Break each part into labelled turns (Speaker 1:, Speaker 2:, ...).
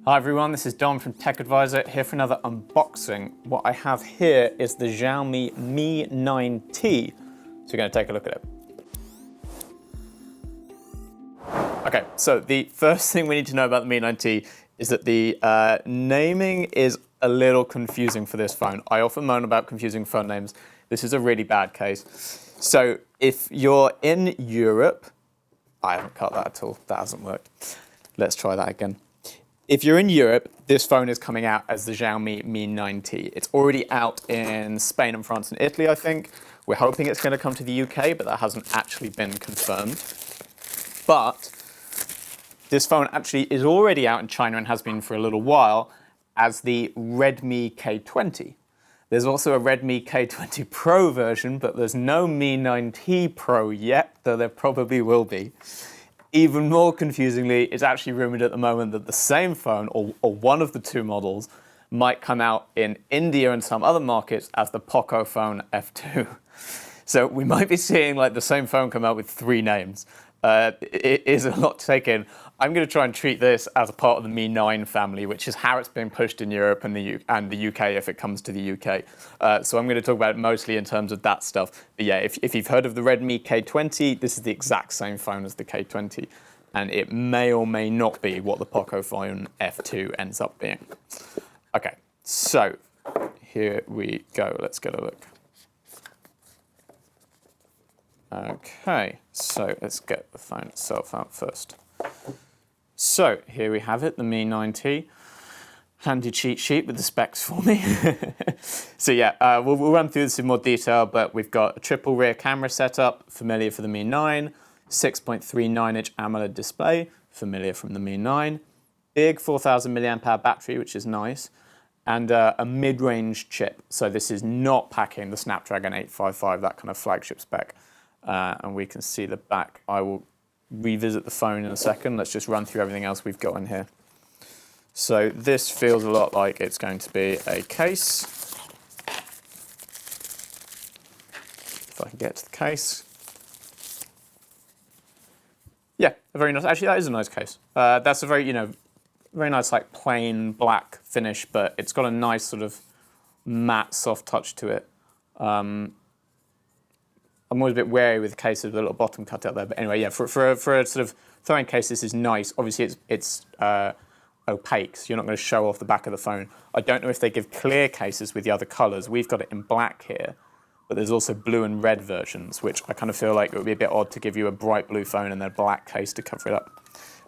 Speaker 1: Hi everyone, this is Dom from Tech Advisor here for another unboxing. What I have here is the Xiaomi Mi 9T, so we're going to take a look at it. Okay, so the first thing we need to know about the Mi 9T is that the naming is a little confusing for this phone. I often moan about confusing phone names. This is a really bad case. So if you're in Europe, I haven't cut that at all, that hasn't worked. Let's try that again. If you're in Europe, this phone is coming out as the Xiaomi Mi 9T. It's already out in Spain and France and Italy, I think. We're hoping it's going to come to the UK, but that hasn't actually been confirmed. But this phone actually is already out in China and has been for a little while as the Redmi K20. There's also a Redmi K20 Pro version, but there's no Mi 9T Pro yet, though there probably will be. Even more confusingly, it's actually rumored at the moment that the same phone, or one of the two models, might come out in India and some other markets as the Pocophone F2. So we might be seeing like the same phone come out with three names. It is a lot to take in. I'm going to try and treat this as a part of the Mi 9 family, which is how it's being pushed in Europe and the UK if it comes to the UK. So I'm going to talk about it mostly in terms of that stuff. But yeah, if you've heard of the Redmi K20, this is the exact same phone as the K20. And it may or may not be what the Pocophone F2 ends up being. Okay, so here we go. Let's get a look. Okay, so let's get the phone itself out first. So here we have it, the Mi 9T. Handy cheat sheet with the specs for me. So yeah, we'll run through this in more detail, but we've got a triple rear camera setup, familiar for the Mi 9, 6.39-inch AMOLED display, familiar from the Mi 9, big 4,000 mAh battery, which is nice, and a mid-range chip. So this is not packing the Snapdragon 855, that kind of flagship spec. And we can see the back. I will revisit the phone in a second. Let's just run through everything else we've got in here. So this feels a lot like it's going to be a case. If I can get to the case. Yeah, a very nice, actually that is a nice case. That's a very, very nice like plain black finish, but it's got a nice sort of matte soft touch to it. I'm always a bit wary with cases with a little bottom cut out there, but anyway, yeah, for a sort of throwing case, this is nice. Obviously, it's opaque, so you're not going to show off the back of the phone. I don't know if they give clear cases with the other colours. We've got it in black here, but there's also blue and red versions, which I kind of feel like it would be a bit odd to give you a bright blue phone and then a black case to cover it up,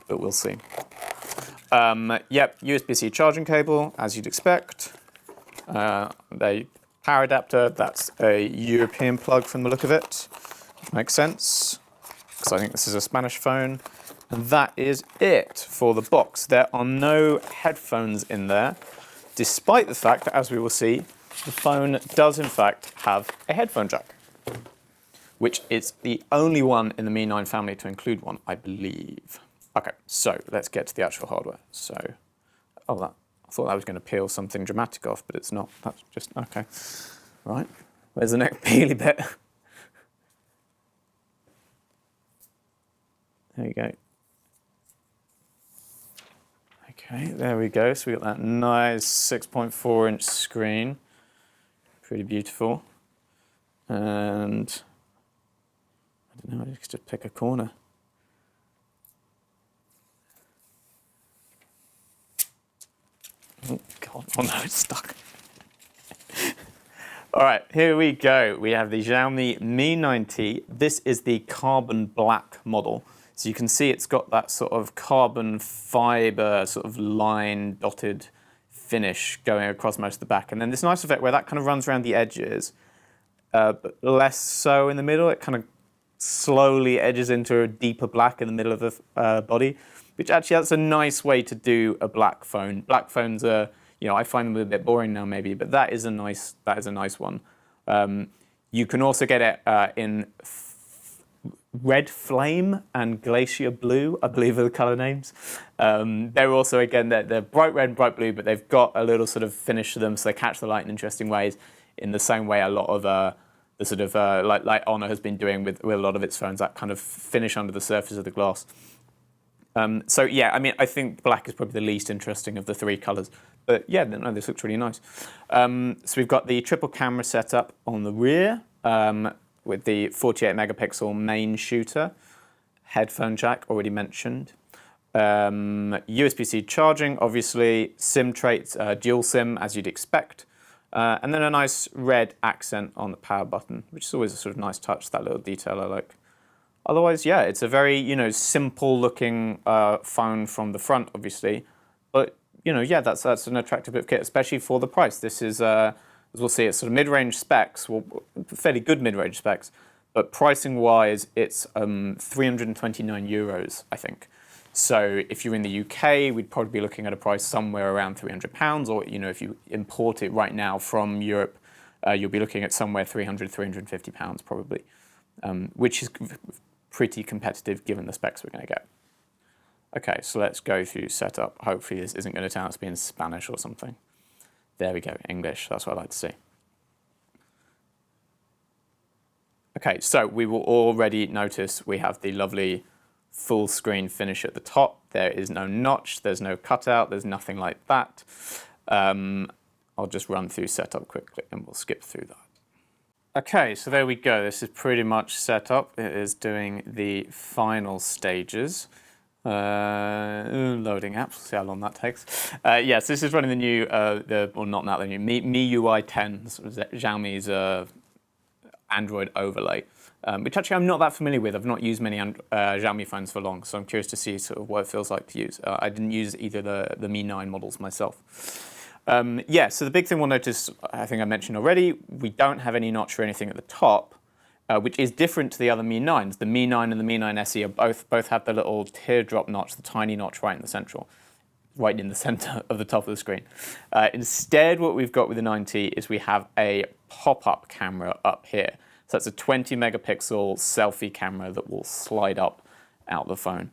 Speaker 1: but we'll see. Yep, USB-C charging cable, as you'd expect. They power adapter, that's a European plug from the look of it. Makes sense, because I think this is a Spanish phone. And that is it for the box. There are no headphones in there, despite the fact that, as we will see, the phone does in fact have a headphone jack, which is the only one in the Mi 9 family to include one, I believe. Okay, so let's get to the actual hardware. So, I thought I was going to peel something dramatic off, but it's not. That's just, okay. Right, where's the next peely bit? There you go. Okay, there we go. So we got that nice 6.4-inch screen. Pretty beautiful. And, I don't know, I just pick a corner. Oh, God, oh no, it's stuck. All right, here we go. We have the Xiaomi Mi 9T. This is the carbon black model. So you can see it's got that sort of carbon fiber sort of line dotted finish going across most of the back. And then this nice effect where that kind of runs around the edges, but less so in the middle. It kind of slowly edges into a deeper black in the middle of the body, which actually that's a nice way to do a black phone. Black phones are, I find them a bit boring now maybe, but that is a nice one. You can also get it in Red Flame and Glacier Blue, I believe are the color names. They're also, again, they're bright red and bright blue, but they've got a little sort of finish to them, so they catch the light in interesting ways, in the same way a lot of the sort of, like Honor has been doing with a lot of its phones, that kind of finish under the surface of the glass. So yeah, I mean, I think black is probably the least interesting of the three colours. But yeah, no, this looks really nice. So we've got the triple camera setup on the rear with the 48 megapixel main shooter, headphone jack already mentioned, USB-C charging, obviously, SIM traits, dual SIM as you'd expect, and then a nice red accent on the power button, which is always a sort of nice touch, that little detail I like. Otherwise, yeah, it's a very, simple-looking phone from the front, obviously. But, yeah, that's an attractive bit of kit, especially for the price. This is, as we'll see, it's sort of mid-range specs, well, fairly good mid-range specs. But pricing-wise, it's €329, I think. So if you're in the UK, we'd probably be looking at a price somewhere around £300. Or, if you import it right now from Europe, you'll be looking at somewhere £300, £350 probably, which is pretty competitive given the specs we're going to get. Okay, so let's go through setup. Hopefully this isn't going to turn out to be in Spanish or something. There we go, English, that's what I like to see. Okay, so we will already notice we have the lovely full screen finish at the top. There is no notch, there's no cutout, there's nothing like that. I'll just run through setup quickly and we'll skip through that. Okay, so there we go. This is pretty much set up. It is doing the final stages. Loading apps, we'll see how long that takes. Yes, this is running the new, the new Mi UI 10, sort of Xiaomi's Android overlay, which actually I'm not that familiar with. I've not used many Xiaomi phones for long, so I'm curious to see sort of what it feels like to use. I didn't use either the Mi 9 models myself. Yeah, so the big thing we'll notice, I think I mentioned already, we don't have any notch or anything at the top, which is different to the other Mi 9s. The Mi 9 and the Mi 9 SE are both have the little teardrop notch, the tiny notch right in the center of the top of the screen. Instead, what we've got with the 9T is we have a pop-up camera up here. So that's a 20 megapixel selfie camera that will slide up out the phone.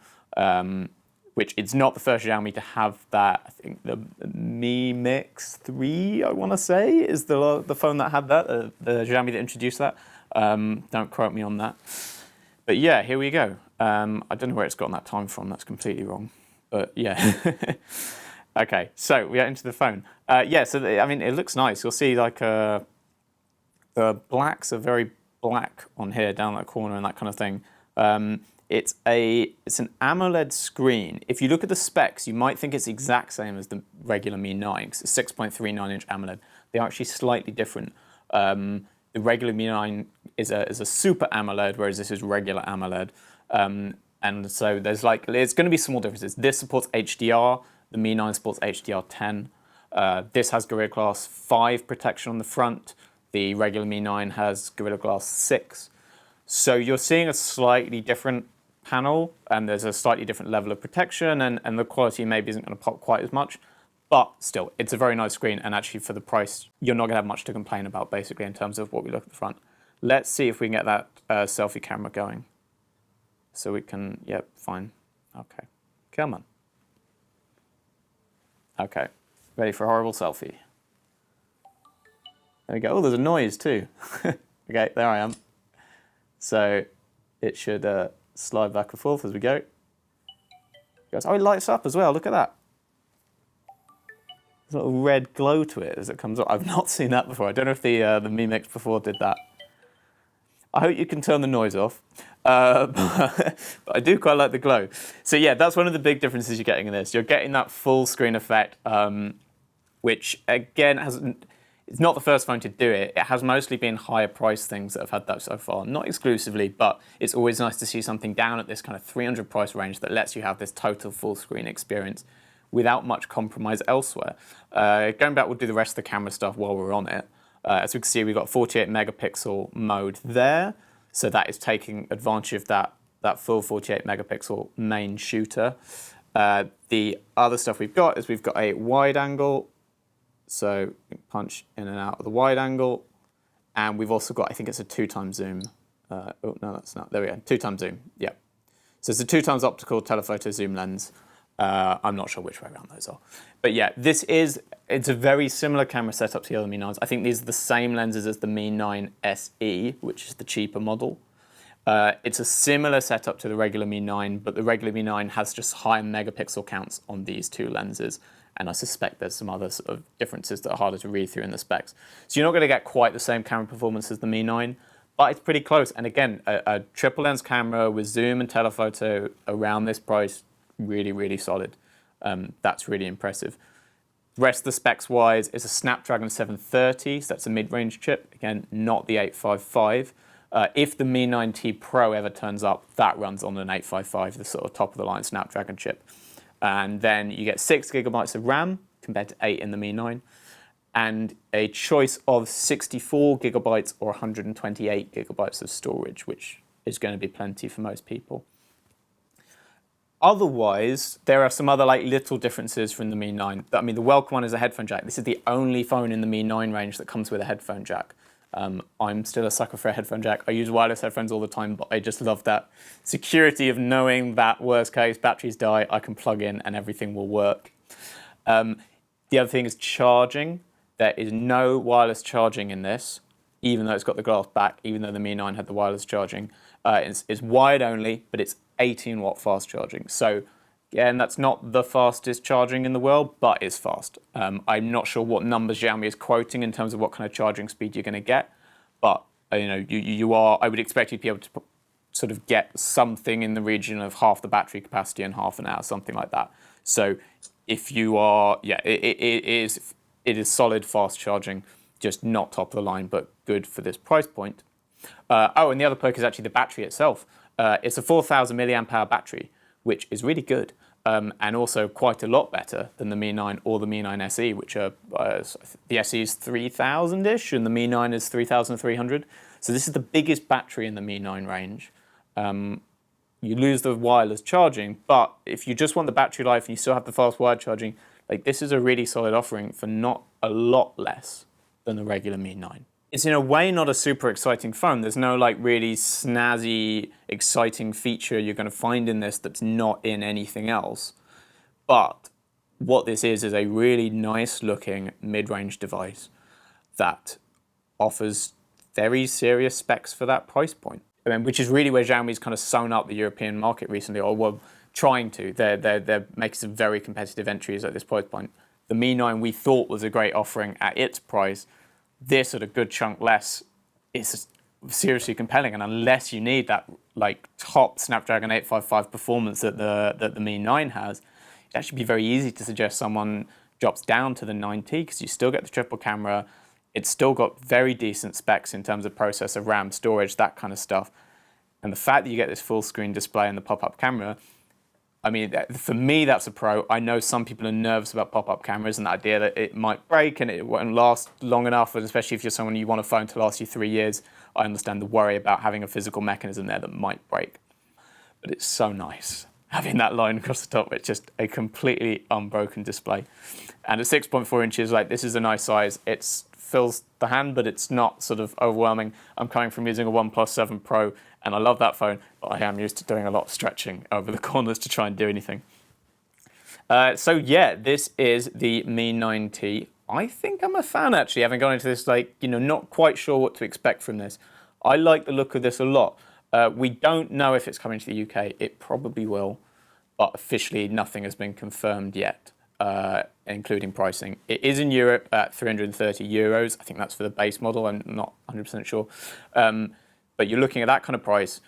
Speaker 1: Which it's not the first Xiaomi to have that. I think the Mi Mix 3, I want to say, is the phone that had that, the Xiaomi that introduced that. Don't quote me on that. But yeah, here we go. I don't know where it's gotten that time from. That's completely wrong. But yeah. Okay, so we get into the phone. Yeah, so I mean, it looks nice. You'll see like the blacks are very black on here, down that corner and that kind of thing. It's an AMOLED screen. If you look at the specs, you might think it's the exact same as the regular Mi 9, because it's 6.39-inch AMOLED. They are actually slightly different. The regular Mi 9 is a super AMOLED, whereas this is regular AMOLED. And so there's going to be small differences. This supports HDR. The Mi 9 supports HDR10. This has Gorilla Glass 5 protection on the front. The regular Mi 9 has Gorilla Glass 6. So you're seeing a slightly different panel, and there's a slightly different level of protection, and the quality maybe isn't going to pop quite as much. But still, it's a very nice screen, and actually for the price, you're not going to have much to complain about, basically, in terms of what we look at the front. Let's see if we can get that selfie camera going. So we can, yep, fine. Okay, come on. Okay, ready for a horrible selfie. There we go. Oh, there's a noise too. Okay, there I am. So it should slide back and forth as we go. Oh, it lights up as well. Look at that. There's a little red glow to it as it comes up. I've not seen that before. I don't know if the Mi Mix before did that. I hope you can turn the noise off. But I do quite like the glow. So yeah, that's one of the big differences you're getting in this. You're getting that full screen effect, which again it's not the first phone to do it. It has mostly been higher priced things that have had that so far. Not exclusively, but it's always nice to see something down at this kind of 300 price range that lets you have this total full screen experience without much compromise elsewhere. Going back, we'll do the rest of the camera stuff while we're on it. As we can see, we've got 48 megapixel mode there. So that is taking advantage of that full 48 megapixel main shooter. The other stuff we've got is we've got a wide angle. So punch in and out of the wide angle. And we've also got, I think it's a 2x zoom. Oh, no, that's not. There we go. 2x zoom. Yeah. So it's a 2x optical telephoto zoom lens. I'm not sure which way around those are. But yeah, it's a very similar camera setup to the other Mi 9s. I think these are the same lenses as the Mi 9 SE, which is the cheaper model. It's a similar setup to the regular Mi 9, but the regular Mi 9 has just higher megapixel counts on these two lenses. And I suspect there's some other sort of differences that are harder to read through in the specs. So you're not going to get quite the same camera performance as the Mi 9, but it's pretty close. And again, a triple lens camera with zoom and telephoto around this price, really, really solid. That's really impressive. The rest of the specs wise is a Snapdragon 730, so that's a mid-range chip. Again, not the 855. If the Mi 9T Pro ever turns up, that runs on an 855, the sort of top of the line Snapdragon chip. And then you get 6 gigabytes of RAM compared to 8 in the Mi 9, and a choice of 64 gigabytes or 128 gigabytes of storage, which is going to be plenty for most people. Otherwise, there are some other like little differences from the Mi 9. I mean, the welcome one is a headphone jack. This is the only phone in the Mi 9 range that comes with a headphone jack. I'm still a sucker for a headphone jack. I use wireless headphones all the time, but I just love that security of knowing that worst case, batteries die, I can plug in and everything will work. The other thing is charging. There is no wireless charging in this, even though it's got the glass back, even though the Mi 9 had the wireless charging. It's wired only, but it's 18 watt fast charging. So again, that's not the fastest charging in the world, but it's fast. I'm not sure what numbers Xiaomi is quoting in terms of what kind of charging speed you're going to get, but you are. I would expect you to be able to sort of get something in the region of half the battery capacity in half an hour, something like that. So if you are, yeah, it is solid fast charging, just not top of the line, but good for this price point. And the other perk is actually the battery itself. It's a 4,000 milliamp hour battery, which is really good, and also quite a lot better than the Mi 9 or the Mi 9 SE, which are, the SE is 3,000-ish, and the Mi 9 is 3,300. So this is the biggest battery in the Mi 9 range. You lose the wireless charging, but if you just want the battery life and you still have the fast wired charging, like this is a really solid offering for not a lot less than the regular Mi 9. It's in a way not a super exciting phone. There's no like really snazzy, exciting feature you're going to find in this that's not in anything else. But what this is a really nice looking mid-range device that offers very serious specs for that price point. I mean, which is really where Xiaomi's kind of sewn up the European market recently, or were trying to. They're making some very competitive entries at this price point. The Mi 9 we thought was a great offering at its price. This at a good chunk less is seriously compelling, and unless you need that like top Snapdragon 855 performance that the Mi 9 has, it'd actually be very easy to suggest someone drops down to the 9T because you still get the triple camera. It's still got very decent specs in terms of processor, RAM, storage, that kind of stuff. And the fact that you get this full screen display and the pop-up camera, I mean, for me, that's a pro. I know some people are nervous about pop-up cameras and the idea that it might break and it won't last long enough, and especially if you're someone you want a phone to last you 3 years. I understand the worry about having a physical mechanism there that might break. But it's so nice having that line across the top. It's just a completely unbroken display. And at 6.4 inches, like this is a nice size. It fills the hand, but it's not sort of overwhelming. I'm coming from using a OnePlus 7 Pro, and I love that phone, but I am used to doing a lot of stretching over the corners to try and do anything. So yeah, this is the Mi 9T. I think I'm a fan actually, having gone into this like, not quite sure what to expect from this. I like the look of this a lot. We don't know if it's coming to the UK. It probably will, but officially nothing has been confirmed yet, including pricing. It is in Europe at 330 euros. I think that's for the base model. I'm not 100% sure. But you're looking at that kind of price.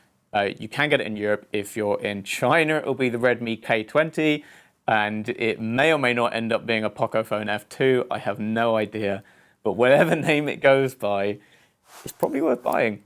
Speaker 1: You can get it in Europe. If you're in China, it'll be the Redmi K20, and it may or may not end up being a Pocophone F2. I have no idea. But whatever name it goes by, it's probably worth buying.